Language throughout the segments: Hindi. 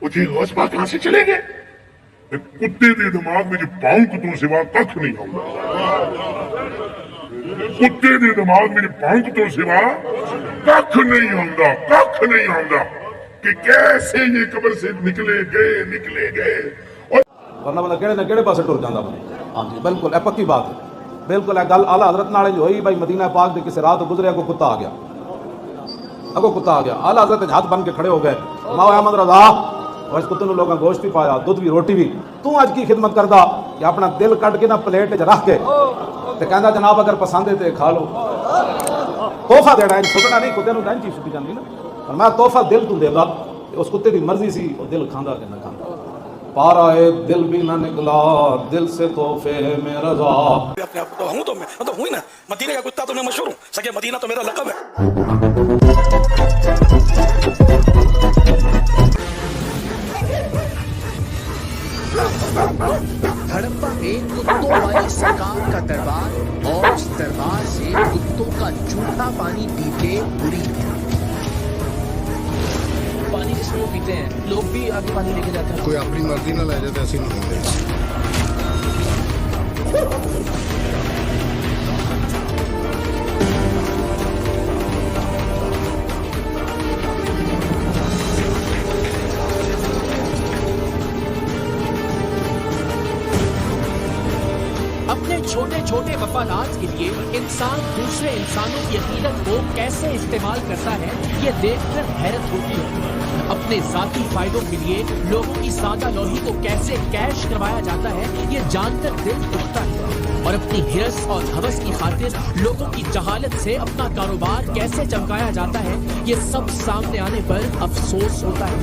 मुझे गौसपा कहां से चलेंगे? कुत्ते के दिमाग में जो पाउंक तो सिवा कख नहीं आऊंगा। कुत्ते के दिमाग में जो पाउंक तो सिवा कख नहीं आऊंगा कि कैसे ये कब्र से निकले गए और वरना बंदा केड़े ना केड़े पासे टुर जांदा बने। हां जी बिल्कुल ए पक्की बात है। बिल्कुल ए गल आला हजरत नाल जो होई भाई मदीना पाक दे किसी रात गुजरे को कुत्ता आ गया। आला हजरत हाथ बन के खड़े हो गए। माओ अहमद रजा बस कुत्ते ने लोगों गोश्त भी पाया, दूध भी, रोटी भी। तू अज की खिदमत करदा कि अपना दिल कट के ना प्लेट च रख के ते कहंदा जनाब अगर पसंद है तो खा लो। तोहफा देना है, सुटना नहीं। कुत्ते नूं चीज सुटी जांदी ना, पर मैं तोहफा दिल तू देगा। उस कुत्ते की मर्जी सी वो दिल खांदा कि ना खांदा। पारा ए दिल भी ना निकला दिल से तोहफे में रजा। अपने आप तो हूं, तो मैं तो हूं ही ना। मदीने का कुत्ता तो मैं मशहूर हूं। सके मदीना तो मेरा लक़ब है। हड़प्पा में कुत्तों वाली सरकार का दरबार और उस दरबार से कुत्तों का जूठा पानी पी के बुरी पानी जिसमें वो पीते हैं लोग भी आगे पानी लेके जाते हैं। कोई अपनी मर्जी ना ले जाए तो ऐसे नहीं होंगे। अपने छोटे छोटे मफादात के लिए इंसान दूसरे इंसानों की अकीदत को कैसे इस्तेमाल करता है ये देखकर हैरत होती है। अपने जाती फायदों के लिए लोगों की सादा लोही को कैसे कैश करवाया जाता है ये जानकर दिल दुखता है। और अपनी हिरस और हवस की खातिर लोगों की जहालत से अपना कारोबार कैसे चमकाया जाता है ये सब सामने आने पर अफसोस होता है।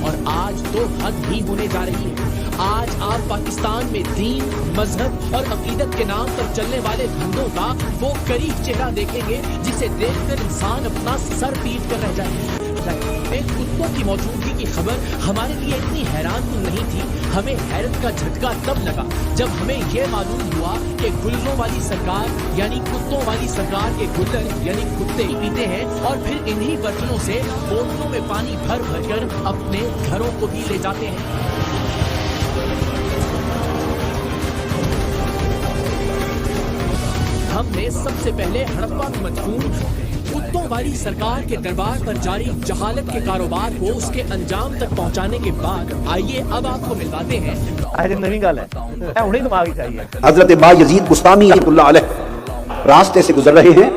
और आज तो हद ही होने जा रही है। आज आप पाकिस्तान में दीन, मजहब और अकीदत के नाम पर चलने वाले धंधों का वो करीब चेहरा देखेंगे जिसे देखकर इंसान अपना सर पीट कर रह जाए। कुत्तों की मौजूदगी की खबर हमारे लिए इतनी हैरान नहीं थी। हमें हैरत का झटका तब लगा जब हमें यह मालूम हुआ कि गुल्लों वाली सरकार यानी कुत्तों वाली सरकार के गुल्लर यानी कुत्ते पीते हैं और फिर इन्हीं बर्तनों से बोतलों में पानी भर भर कर अपने घरों को भी ले जाते हैं। हमने सबसे पहले हड़प्पा में मदफून कुत्तों वाली सरकार के दरबार पर जारी जहालत के कारोबार को उसके अंजाम तक पहुंचाने के बाद आइए अब आपको मिलवाते हैं। आज नवी गल है उन्हें दिमाग चाहिए। हजरत बा यजीद बुस्तामी रहमतुल्लाह अलैह रास्ते से गुजर रहे हैं,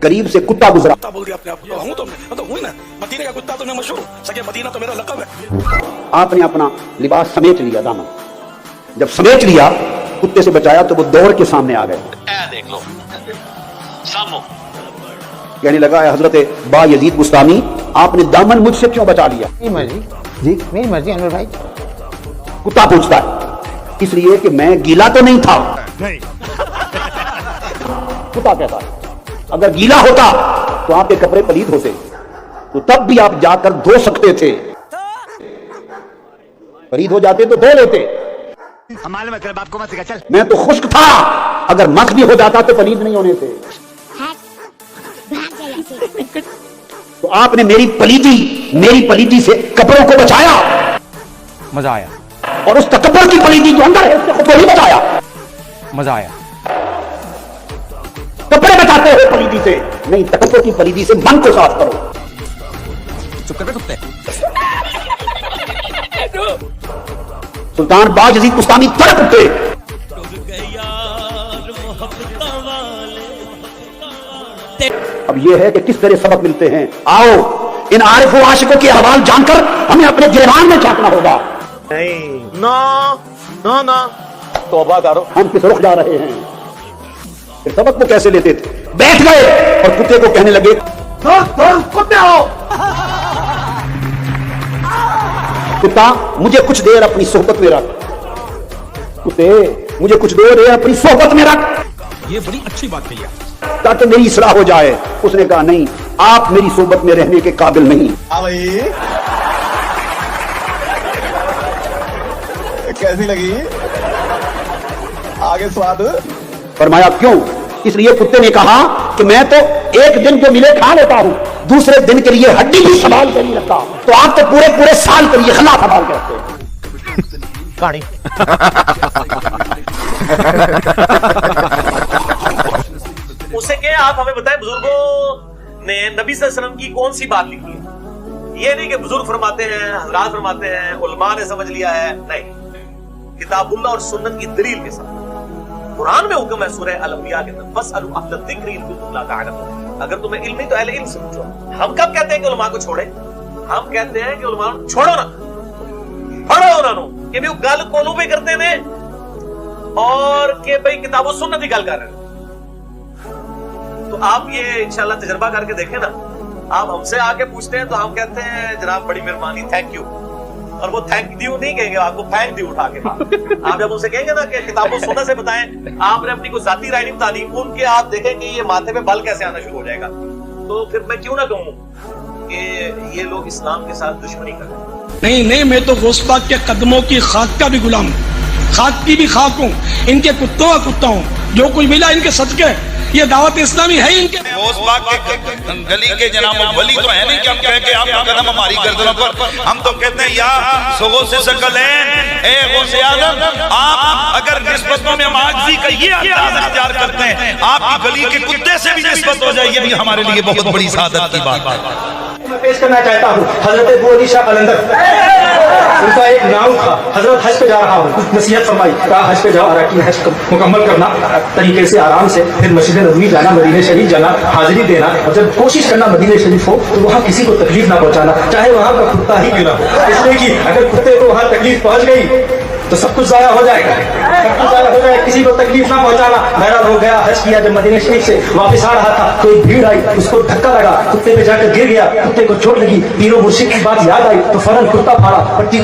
करीब से कुत्ता गुजरा। बोल दिया अपने आप तो हूं, तो मैं तो हूं ही ना। मदीने का कुत्ता तो मैं मशहूर हूं। सके मदीना तो मेरा लक़ब है। आपने अपना लिबास समेट लिया, दामन जब समेट लिया कुत्ते से बचाया तो वो दौड़ के सामने आ गए। देख लो सामो कहने लगा हजरत बा यजीद बुस्तामी आपने दामन मुझसे क्यों बचा लिया? मेरी मर्जी जी, मेरी मर्जी अनवर भाई। कुत्ता पूछता है इसलिए कि मैं गीला तो नहीं था। नहीं। कुत्ता कहता है अगर गीला होता तो आपके कपड़े पलीद होते तो तब भी आप जाकर धो सकते थे, पलीद हो जाते तो धो लेते। हमारे मतलब आपको मत सिखा चल। मैं तो खुश्क था, अगर मस भी हो जाता तो पलीद नहीं होने थे। तो आपने मेरी पलीदी से कपड़ों को बचाया। मजा आया। और उस तकब्बुर की पलीदी जो अंदर है उससे खुद को ही बचाया। मजा आया। कपड़े बचाते हो पलीदी से, नहीं तकब्बुर की पलीदी से मन को साफ करो। चुप कर बे कुत्ते। सुल्तान बा यजीद बुस्तामी तड़प उठे। अब यह है कि किस तरह सबक मिलते हैं। आओ इन आरिफ व आशिकों के अहवाल जानकर हमें अपने गिरबान में झांकना होगा। नहीं ना ना तौबा करो, हम किस रुख जा रहे हैं। फिर सबक वो कैसे लेते थे? बैठ गए और कुत्ते को कहने लगे कुत्ते आओ। कुत्ता मुझे कुछ देर अपनी सोहबत में रख। कुत्ते मुझे कुछ देर अपनी सोहबत में रख। ये बड़ी अच्छी बात कही है ताकि मेरी इस्लाह हो जाए। उसने कहा नहीं, आप मेरी सोहबत में रहने के काबिल नहीं। कैसी लगी आगे स्वाद? फरमाया क्यों? इसलिए कुत्ते ने कहा कि मैं तो एक दिन जो मिले खा लेता हूं, दूसरे दिन के लिए हड्डी भी संभाल के नहीं रखता, तो आप तो पूरे पूरे साल के लिए खला संभाल के रखते हैं। कहानी उसे क्या आप हमें बताएं बुजुर्गों ने नबी सल्लल्लाहु अलैहि वसल्लम की कौन सी बात लिखी है? ये नहीं कि बुजुर्ग फरमाते हैं, हजरात फरमाते हैं, उलमा ने समझ लिया है, नहीं, किताबुल्लाह और सुन्नत की दलील के साथ कुरान में हुक्म है सूरह अल-अंबिया के अंदर, बस अहल ज़िक्र इन कुंतुम ला ताअलमून, अगर तुम्हें इल्म नहीं तो अहले इल्म से पूछो। हम कब कहते हैं कि उलमा को छोड़े? हम कहते हैं कि उलमा छोड़ो ना, पढ़ो उन्होंने कि भी गल कोलू पे करते ने और के भाई किताबों सुन्नत ही गल कर रहे हैं। तो आप ये इंशाल्लाह तजर्बा करके देखें ना, आप हमसे आके पूछते हैं तो हम कहते हैं जनाब बड़ी मेहरबानी, थैंक यू, और वो थैंक यू नहीं कहेंगे, आपको थैंक यू उठा के। आप जब उनसे कहेंगे ना कि किताबों सुन्नत से बताएं, आपने अपनी कोई जाती राय नहीं बतानी, उनके आप देखेंगे ये माथे पे बल कैसे आना शुरू हो जाएगा। तो फिर मैं क्यों ना कहूं कि ये लोग इस्लाम के साथ दुश्मनी कर रहे हैं। नहीं, मैं तो गौस पाक के कदमों की खाक का भी गुलाम हूँ, खाक की भी खाक हूँ, इनके कुत्तों का कुत्ता हूँ, जो कुछ मिला इनके सदके, ये दावत इस्लामी है इनके। गौस पाक के गली के जनाब वली तो है नहीं कि हम कहें कि आपका कदम हमारी गर्दनों पर, हम तो कहते हैं या सोगो से सकलें ए गौसे आज़म, आप अगर निस्बतों में माजी का ये अंदाज इख्तियार करते हैं, आपकी गली के कुत्ते से भी निस्बत हो जाए, ये भी हमारे लिए बहुत बड़ी सादत की बात है। मैं पेश करना चाहता हूँ हजरत अबू अली शाह कलंदर, उनका एक नाम था, हजरत हज पे जा रहा हूँ, कुछ नसीहत फरमाई, कहा हज पे जाओ, अरकान हज मुकम्मल करना तरीके से आराम से, फिर मस्जिद नबवी जाना, मदीने शरीफ जाना, हाजिरी देना, और जब कोशिश करना मदीने शरीफ हो तो वहाँ किसी को तकलीफ ना पहुँचाना, चाहे वहाँ का कुत्ता ही क्यों ना हो, इसलिए कि अगर कुत्ते को वहाँ तकलीफ पहुँच गई तो सब कुछ जाया हो जाएगा, सब कुछ जाया हो जाएगा, किसी को तकलीफ ना पहुंचाना। बहरहाल हो गया, हज किया, जब मदीने शरीफ से वापस आ रहा था कोई भीड़ आई, उसको धक्का लगा, कुत्ते पे जाकर गिर गया, कुत्ते को चोट लगी, पीरो मुर्शिद की बात याद आई तो फौरन कुत्ता फाड़ा, कुत्ते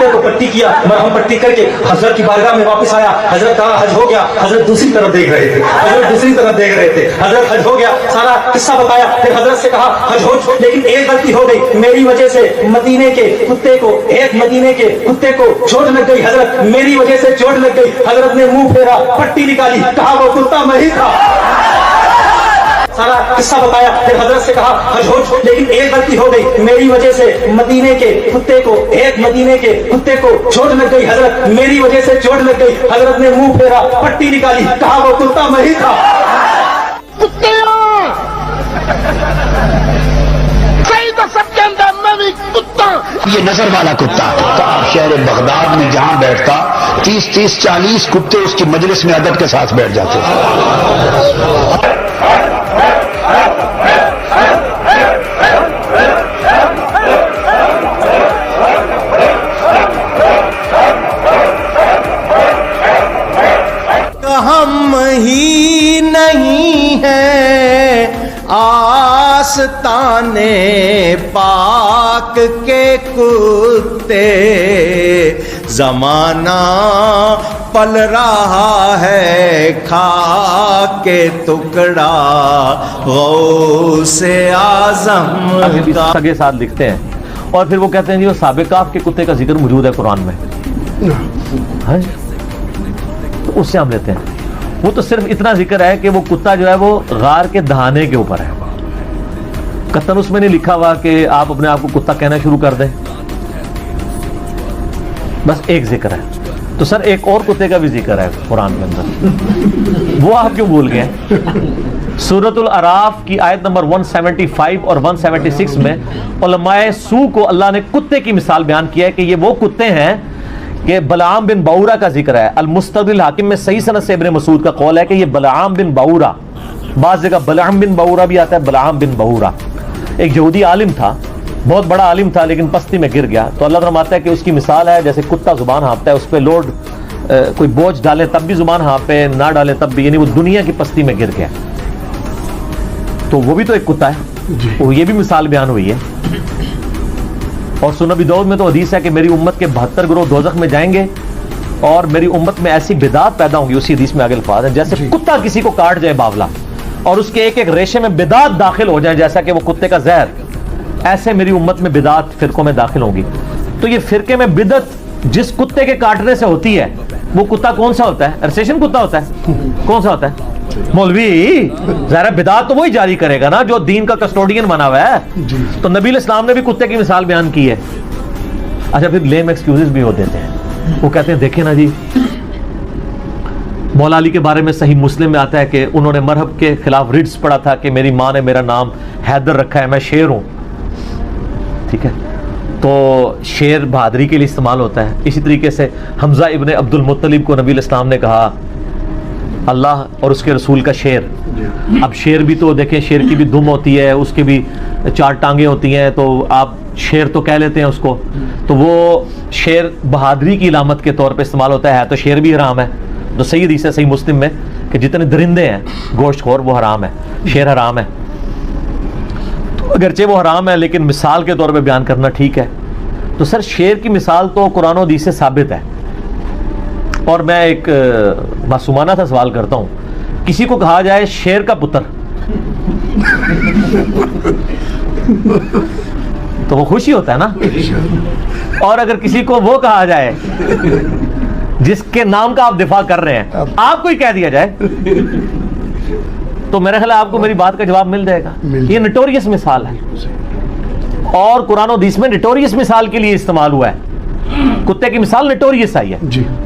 को पट्टी किया, मरहम पट्टी करके हजरत की बारगाह में वापस आया, हजरत कहा हज हो गया, हजरत दूसरी तरफ देख रहे थे, हजरत दूसरी तरफ देख रहे थे, हजरत हज हो गया, सारा किस्सा बताया, फिर हजरत से कहा हज हो, लेकिन एक गलती हो गई, मेरी वजह से मदीने के कुत्ते को, एक मदीने के कुत्ते को चोट लग गई, हजरत मेरी वजह से चोट लग गई, हजरत ने मुंह फेरा, पट्टी निकाली, कहा वो कुत्ता मैं ही था, सारा किस्सा बताया, फिर हजरत से कहा हज हो, लेकिन एक गलती हो गई, मेरी वजह से मदीने के कुत्ते को, एक मदीने के कुत्ते को चोट लग गई, हजरत मेरी वजह से चोट लग गई, हजरत ने मुंह फेरा, पट्टी निकाली, कहा वो कुत्ता मैं ही था। सबके अंदर मैं भी कुत्ता, ये नजर वाला कुत्ता शहर बगदाद में जहां बैठता 30-40 कुत्ते उसकी मजलिस में अदब के साथ बैठ जाते थे। हम ही नहीं है आस्ताने पाक के कुत्ते, जमाना पल रहा है खा के टुकड़ा गौसे आज़म का। सगे साथ लिखते हैं और फिर वो कहते हैं जी वो साबिकाफ के कुत्ते का जिक्र मौजूद है कुरान में, है? तो उससे हम लेते हैं, वो तो सिर्फ इतना जिक्र है कि वो कुत्ता जो है वो गार के दहाने के ऊपर है, कतन उसमें नहीं लिखा हुआ कि आप अपने आप को कुत्ता कहना शुरू कर दें, बस एक जिक्र है। तो सर एक और कुत्ते का भी जिक्र है कुरान के अंदर, वो आप क्यों भूल गए? सूरतुल अराफ की आयत नंबर 175 और 176 में उलमाए सू को अल्लाह ने कुत्ते की मिसाल बयान किया है कि ये वो कुत्ते हैं कि बलआम बिन बाऊरा का जिक्र है। अल-मुस्तदरिल हाकिम में सही सनद से इब्न मसूद का कौल है कि ये बलआम बिन बाऊरा, बाज़ जगह बलआम बिन बाऊरा भी आता है, बलआम बिन बाऊरा एक यहूदी आलिम था, बहुत बड़ा आलिम था, लेकिन पस्ती में गिर गया। तो अल्लाह फरमाता है कि उसकी मिसाल है जैसे कुत्ता जुबान हाँफता है, उस पर लोड कोई बोझ डाले तब भी जुबान हाँफे, ना डाले तब भी, यानी वो दुनिया की पस्ती में गिर गया। तो वो भी तो एक कुत्ता है, वो ये भी मिसाल बयान हुई है। और सुनन नबी दाऊद में तो हदीस है कि मेरी उम्मत के 72 गिरोह दोज़ख में जाएंगे और मेरी उम्मत में ऐसी बिदात पैदा होंगी, उसी हदीस में आगे अल्फाज है जैसे कुत्ता किसी को काट जाए बावला और उसके एक एक रेशे में बिदात दाखिल हो जाए जैसा कि वो कुत्ते का जहर, ऐसे मेरी उम्मत में बिदात फिरकों में दाखिल होंगी। तो ये फिरके में बिदत जिस कुत्ते के काटने से होती है वो कुत्ता कौन सा होता है? अरसेशन कुत्ता होता है, कौन सा होता है? मौलवी जरा बिदात तो वही जारी करेगा ना जो दीन का कस्टोडियन बना हुआ है। तो नबी इस्लाम ने भी कुत्ते की मिसाल बयान की है। अच्छा, फिर लेम एक्सक्यूजेस भी हो देते हैं। वो कहते हैं देखें ना जी, मौला अली के बारे में सही मुस्लिम में आता है कि उन्होंने मरहब के खिलाफ रिट्स पढ़ा था कि मेरी माँ ने मेरा नाम हैदर रखा है, मैं शेर हूं। ठीक है, तो शेर बहादुरी के लिए इस्तेमाल होता है। इसी तरीके से हमजा इब्ने अब्दुल मुत्तलिब को नबी इस्लाम ने कहा अल्लाह और उसके रसूल का शेर। अब शेर भी तो देखें, शेर की भी दुम होती है, उसके भी 4 टांगे होती हैं, तो आप शेर तो कह लेते हैं उसको। तो वो शेर बहादुरी की अलामत के तौर पे इस्तेमाल होता है, तो शेर भी हराम है। तो सही हदीस है सही मुस्लिम में कि जितने दरिंदे हैं गोश्तखोर वो हराम है, शेर हराम है। तो अगरचे वो हराम है लेकिन मिसाल के तौर पे बयान करना ठीक है। तो सर शेर की मिसाल तो कुरान और हदीस से साबित है। और मैं एक मासूमाना सा सवाल करता हूं, किसी को कहा जाए शेर का पुत्र तो वो खुशी होता है ना। और अगर किसी को वो कहा जाए जिसके नाम का आप दिफा कर रहे हैं, आपको ही कह दिया जाए, तो मेरे ख्याल आपको मेरी बात का जवाब मिल जाएगा। ये नोटोरियस मिसाल है और कुरान और हदीस में नोटोरियस मिसाल के लिए इस्तेमाल हुआ है। कुत्ते की मिसाल नोटोरियस आई है।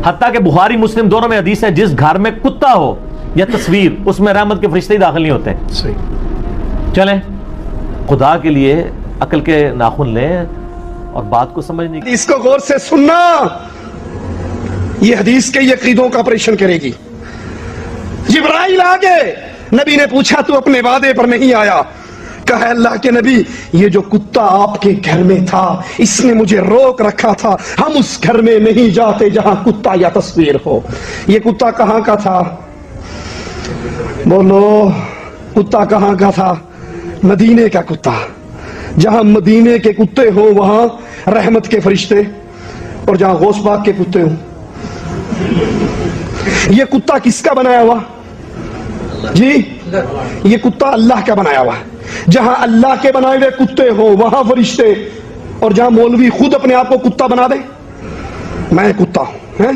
हत्ता कि बुखारी मुस्लिम दोनों में हदीस है, जिस घर में कुत्ता हो या तस्वीर, उसमें रहमत के फरिश्ते ही दाखिल नहीं होते। चलें, खुदा के लिए अकल के नाखून लें और बात को समझने की। इसको गौर से सुनना, ये हदीस के यकीदों का ऑपरेशन करेगी। जिब्राइल आ गए, नबी ने पूछा तू अपने वादे पर नहीं आया? कहा अल्लाह के नबी, ये जो कुत्ता आपके घर में था इसने मुझे रोक रखा था, हम उस घर में नहीं जाते जहां कुत्ता या तस्वीर हो। ये कुत्ता कहां का था? बोलो, कुत्ता कहां का था? मदीने का कुत्ता। जहां मदीने के कुत्ते हो वहां रहमत के फरिश्ते, और जहां गौसबाग के कुत्ते हो। ये कुत्ता किसका बनाया हुआ जी? ये कुत्ता अल्लाह का बनाया हुआ। जहां अल्लाह के बनाए हुए कुत्ते हो वहां फरिश्ते, और जहां मौलवी खुद अपने आप को कुत्ता बना दे, मैं कुत्ता हूं।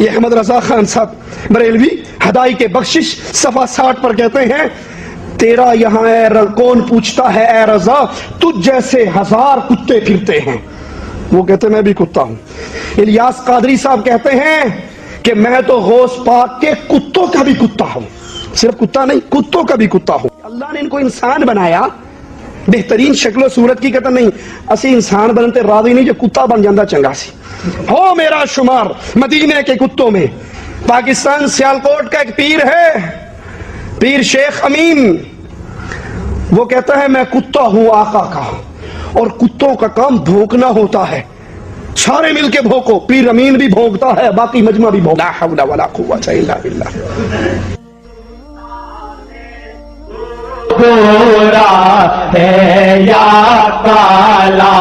ये अहमद रजा खान साहब बरेलवी हदाई के बख्शिश सफा 60 पर कहते हैं, तेरा यहां कौन पूछता है ए रजा, तुझ जैसे 1000 कुत्ते फिरते हैं। वो कहते मैं भी कुत्ता हूं। इलियास कादरी साहब कहते हैं कि मैं तो गौस पाक के कुत्तों का भी कुत्ता हूं, सिर्फ कुत्ता नहीं, कुत्तों का भी कुत्ता हूं। अल्लाह ने इनको इंसान बनाया बेहतरीन शक्लो सूरत की, कहता नहीं असी इंसान बनते राजी नहीं, जो कुत्ता बन जाता चंगा सी हो। मेरा शुमार मदीने के कुत्तों में। पाकिस्तान सियालकोट का एक पीर है, पीर शेख अमीन, वो कहता है मैं कुत्ता हूं आका का, और कुत्तों का काम भौंकना होता है, सारे मिलके भौंको। पीर अमीन भी भौंकता है, बाकी मजमा भी भौंकता। ला हौला वला कुव्वता इल्ला बिल्लाह। गोरा है या काला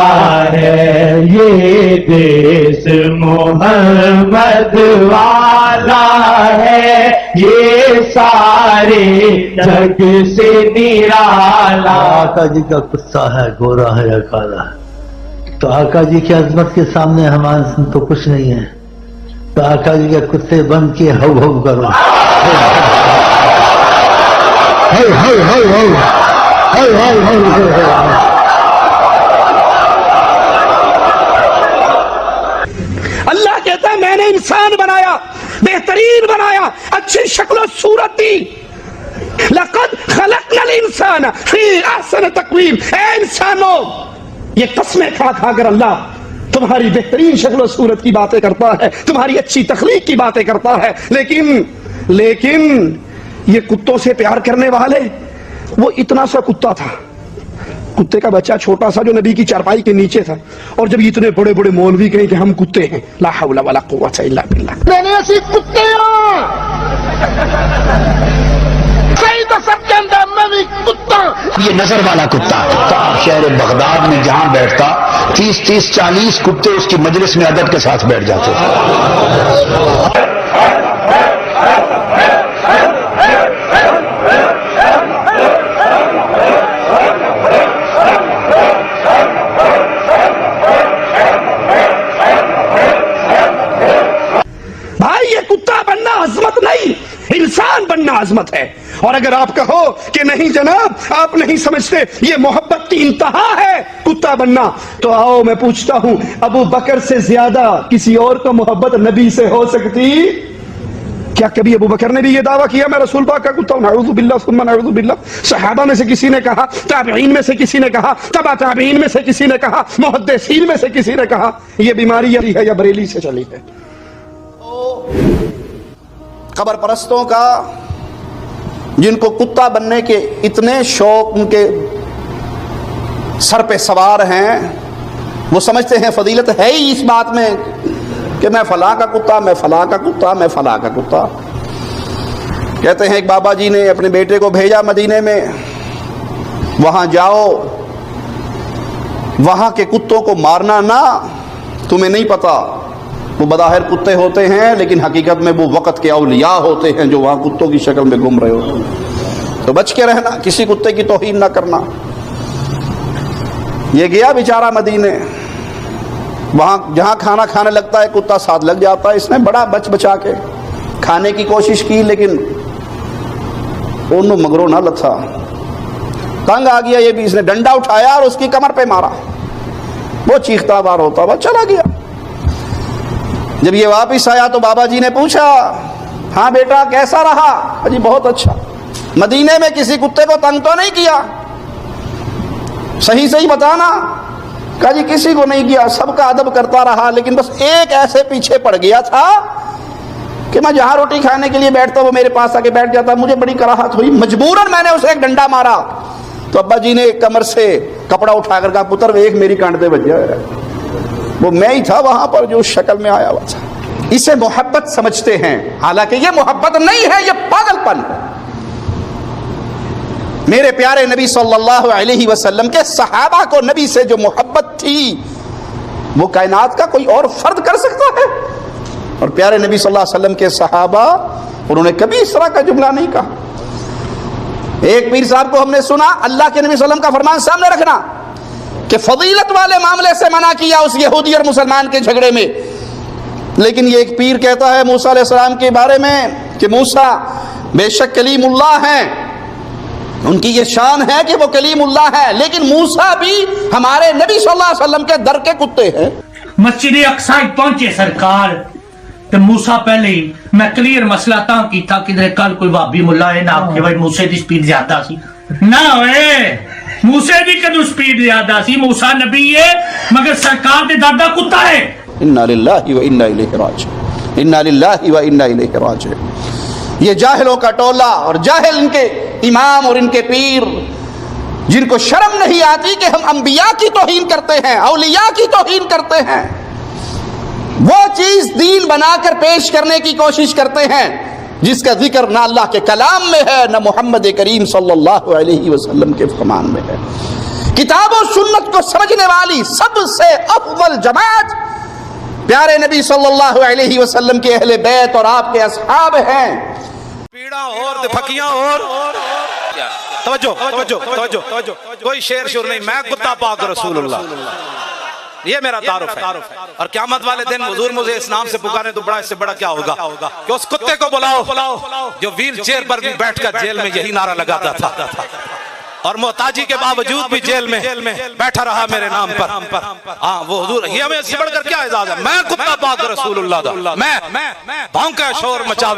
है, ये देश मोहम्मद वाला है, ये सारे जग से निराला। आका जी का कुत्ता है, गोरा है या काला है, तो आका जी की अजमत के सामने हमारे तो कुछ नहीं है। तो आका जी के कुत्ते बन के हव हव करो। अल्लाह कहता है मैंने इंसान बनाया, बेहतरीन बनाया, अच्छी शक्ल सूरत दी। लक़द खलक़नल इंसान फी अहसन तक़वीम। ऐ इंसानों, ये कसमें खा खा कर अल्लाह तुम्हारी बेहतरीन शक्ल सूरत की बातें करता है, तुम्हारी अच्छी तख्लीक की बातें करता है, लेकिन ये कुत्तों से प्यार करने वाले, वो इतना सा कुत्ता था, कुत्ते का बच्चा छोटा सा जो नबी की चारपाई के नीचे था, और जब इतने बड़े बड़े मौलवी कहें कि हम कुत्ते हैं, ला हौला वला कुव्वता इल्ला बिल्लाह। मैंने ऐसी कुत्ते सही तो सबके अंदर मैं भी कुत्ता। ये नजर वाला कुत्ता शहर बगदाद में जहां बैठता 30-40 कुत्ते उसकी मजलिस में अदब के साथ बैठ जाते थे। भाई ये कुत्ता बनना अजमत नहीं, इंसान बनना ना आजमत है। और अगर आप कहो कि नहीं जनाब आप नहीं समझते ये मोहब्बत की इंतहा है कुत्ता बनना, तो आओ मैं पूछता हूं, अबू बकर से ज्यादा किसी और को मोहब्बत नबी से हो सकती? क्या कभी अबू बकर ने भी ये दावा किया मैं रसूल पाक का कुत्ता हूं? नाऊज़ु बिल्लाह सुम्मा नाऊज़ु बिल्लाह। सहाबा में से किसी ने कहा, ताबईन में से किसी ने कहा, तबा ताबईन में से किसी ने कहा, मुहद्दिसीन में से किसी ने कहा। ये बीमारी यही है या बरेली से चली है? कब्र परस्तों का जिनको कुत्ता बनने के इतने शौक उनके सर पे सवार हैं, वो समझते हैं फजीलत है ही इस बात में कि मैं फला का कुत्ता, मैं फला का कुत्ता, मैं फला का कुत्ता। कहते हैं एक बाबा जी ने अपने बेटे को भेजा मदीने में, वहां जाओ, वहां के कुत्तों को मारना ना, तुम्हें नहीं पता वो बज़ाहिर कुत्ते होते हैं लेकिन हकीकत में वो वक़्त के औलिया होते हैं जो वहां कुत्तों की शक्ल में घूम रहे होते हैं। तो बच के रहना, किसी कुत्ते की तौहीन ना करना। ये गया बेचारा मदीने, वहां जहां खाना खाने लगता है कुत्ता साथ लग जाता है। इसने बड़ा बच बचा के खाने की कोशिश की लेकिन ओनू मगरो ना लथा, तंग आ गया ये भी। इसने डंडा उठाया और उसकी कमर पे मारा, वो चीखता बार होता हुआ चला गया। जब ये वापिस आया तो बाबा जी ने पूछा, हाँ बेटा कैसा रहा? अजी बहुत अच्छा। मदीने में किसी कुत्ते को तंग तो नहीं किया? सही सही बताना। कहा जी किसी को नहीं किया, सबका अदब करता रहा, लेकिन बस एक ऐसे पीछे पड़ गया था कि मैं जहां रोटी खाने के लिए बैठता वो मेरे पास आके बैठ जाता, मुझे बड़ी कराहत हुई, मजबूरन मैंने उसे एक डंडा मारा। तो अब्बा जी ने कमर से कपड़ा उठाकर कहा, पुत्र देख मेरी कांटे बच गया। वो मैं ही था वहां पर जो शक्ल में आया हुआ था। इसे मोहब्बत समझते हैं, हालांकि ये मोहब्बत नहीं है, ये पागलपन है। मेरे प्यारे नबी सल्लल्लाहु अलैहि वसल्लम के सहाबा को नबी से जो मोहब्बत थी वो कायनात का कोई और फर्द कर सकता है? और प्यारे नबी सल्लल्लाहु अलैहि वसल्लम के सहाबा, उन्होंने कभी इस तरह का जुमला नहीं कहा। एक पीर साहब को हमने सुना, अल्लाह के नबी सल्लल्लाहु अलैहि वसल्लम का फरमान सामने रखना कि फजीलत वाले मामले से मना किया उस यहूदी और मुसलमान के झगड़े में, लेकिन ये एक पीर कहता है मूसा अलैहिस्सलाम के बारे में कि मूसा बेशक कलीमुल्लाह हैं, उनकी ये शान है कि वो कलीमुल्लाह है, लेकिन मूसा भी हमारे नबी सल्लल्लाहु अलैहि वसल्लम के दर के कुत्ते हैं। मस्जिद अक्सा पहुंचे सरकार तो मूसा पहले ही मैं क्लियर मसला ता कीता कि कल कोई भाभी मुल्ला है ना आखे भाई मूसे दी स्पीड ज्यादा सी ना होए, मूसे दी कदू स्पीड ज्यादा सी, मूसा नबी है मगर सरकार दे दादा कुत्ता है। इन्ना लिल्लाहि व इन्ना इलैहि राजिऊन, इन्ना लिल्लाहि व इन्ना इलैहि राजिऊन। ये जाहिलों का टोला और जाहिल इनके इमाम और इनके पीर, जिनको शर्म नहीं आती कि हम अंबिया की तौहीन करते हैं, औलिया की तौहीन करते हैं, वो चीज दीन बनाकर पेश करने की कोशिश करते हैं जिसका जिक्र ना अल्लाह के कलाम में है ना मोहम्मद करीम सल्लल्लाहु अलैहि वसल्लम के फरमान में है। किताब और सुन्नत को समझने वाली सबसे अफजल जमात प्यारे नबी सल्लल्लाहु अलैहि वसल्लम के अहले बैत और आपके असहाब हैं। पीड़ा और फकियां और तवज्जो तवज्जो तवज्जो तवज्जो, कोई शेर शुर नहीं, मैं कुत्ता पाक रसूलुल्लाह, ये मेरा तारुफ है। और क़यामत वाले दिन हुजूर मुझे इस नाम से पुकारे तो बड़ा, इससे बड़ा क्या होगा कि उस कुत्ते को बुलाओ जो व्हील चेयर पर भी बैठकर जेल में यही नारा लगाता था और मोहताजी के बावजूद भी जेल में बैठा रहा मेरे नाम पर। हाँ वो हुजूर, ये हमें इससे बढ़कर क्या एजाज है? मैं कुत्ता पाक रसूलुल्लाह दा, मैं भौंके शोर मचावे